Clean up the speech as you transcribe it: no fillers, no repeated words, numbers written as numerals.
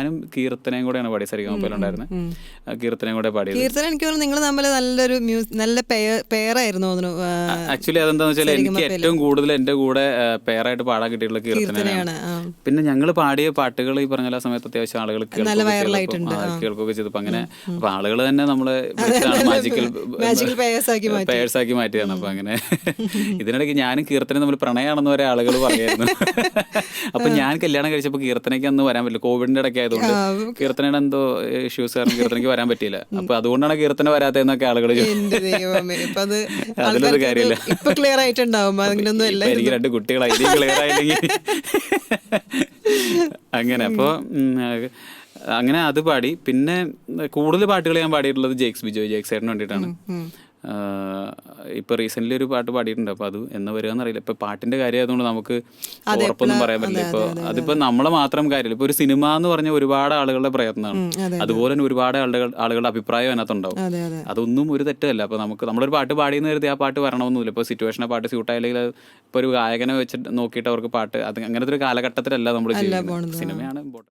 ഞാനും കീർത്തനയും കൂടെയാണ് പാടിയത്. സരിഗമപ്പയിലുണ്ടായിരുന്നത് കീർത്തനയും കൂടെ പാടിയത്. കീർത്തന എനിക്ക് തോന്നുന്നു നിങ്ങൾ തമ്മിൽ നല്ലൊരു നല്ല പെയറായിരുന്നു തോന്നുന്നു. ആക്ച്വലി അതെന്താന്ന് വെച്ചാൽ എനിക്ക് ഏറ്റവും കൂടുതൽ എന്റെ കൂടെ പെയറായിട്ട് പാടാൻ കിട്ടിയിട്ടുള്ള കീർത്തനയാണ്. പിന്നെ ഞങ്ങൾ പാടിയ പാട്ടുകൾ ഈ പറഞ്ഞ സമയത്ത് അത്യാവശ്യം ആളുകൾ കേൾക്കുകയൊക്കെ ചെയ്തപ്പോ അങ്ങനെ അപ്പൊ ആളുകൾ തന്നെ നമ്മള് മാജിക്കൽ പേഴ്സ് ആക്കി മാറ്റിയാണ്. അപ്പൊ അങ്ങനെ ഇതിനിടയ്ക്ക് ഞാനും കീർത്തനയും തമ്മിൽ പ്രണയമാണെന്ന് വരെ ആളുകൾ പറയായിരുന്നു. അപ്പൊ ഞാൻ കല്യാണം കഴിച്ചപ്പോ കീർത്തനയ്ക്ക് അന്ന് വരാൻ പറ്റില്ല, കോവിഡിന്റെ ഇടയ്ക്ക് ആയതുകൊണ്ട്. കീർത്തനയുടെ എന്തോ ഇഷ്യൂസ് കാരണം കീർത്തനയ്ക്ക് വരാൻ പറ്റിയില്ല. അപ്പൊ അതുകൊണ്ടാണ് കീർത്തന വരാത്തതെന്നൊക്കെ ആളുകൾ അതിലൊരു കാര്യമില്ല. എനിക്ക് 2 കുട്ടികളായി, ക്ലിയർ ആയില്ലെങ്കിൽ അങ്ങനെ. അപ്പോൾ അങ്ങനെ അത് പാടി. പിന്നെ കൂടുതൽ പാട്ടുകൾ ഞാൻ പാടിയിട്ടുള്ളത് ജേക്സ് ചേട്ടന് വേണ്ടിയിട്ടാണ്. ഇപ്പൊ റീസെന്റ് ഒരു പാട്ട് പാടിയിട്ടുണ്ട്. അപ്പൊ അത് എന്ന് വരികയെന്ന് അറിയില്ല. ഇപ്പൊ പാട്ടിന്റെ കാര്യം ആയതുകൊണ്ട് നമുക്ക് ഉറപ്പൊന്നും പറയാൻ പറ്റില്ല. ഇപ്പൊ അതിപ്പോ നമ്മളെ മാത്രം കാര്യമില്ല. ഇപ്പൊ ഒരു സിനിമ എന്ന് പറഞ്ഞ ഒരുപാട് ആളുകളുടെ പ്രയത്നമാണ്. അതുപോലെ തന്നെ ഒരുപാട് ആളുകളുടെ അഭിപ്രായം അതിനകത്തുണ്ടാവും. അതൊന്നും ഒരു തെറ്റല്ല. അപ്പൊ നമ്മളൊരു പാട്ട് പാടിയെന്ന് കരുതി ആ പാട്ട് വരണമെന്നില്ല. ഇപ്പൊ സിറ്റുവേഷനെ പാട്ട് സ്യൂട്ടായില്ലെങ്കിൽ ഇപ്പൊ ഒരു ഗായകനെ വെച്ച് നോക്കിയിട്ട് അവർക്ക് പാട്ട് അത് അങ്ങനത്തെ ഒരു കാലഘട്ടത്തിലല്ല നമ്മൾ ചെയ്യുന്നത്. സിനിമയാണ് ഇമ്പോർട്ടൻറ്റ്.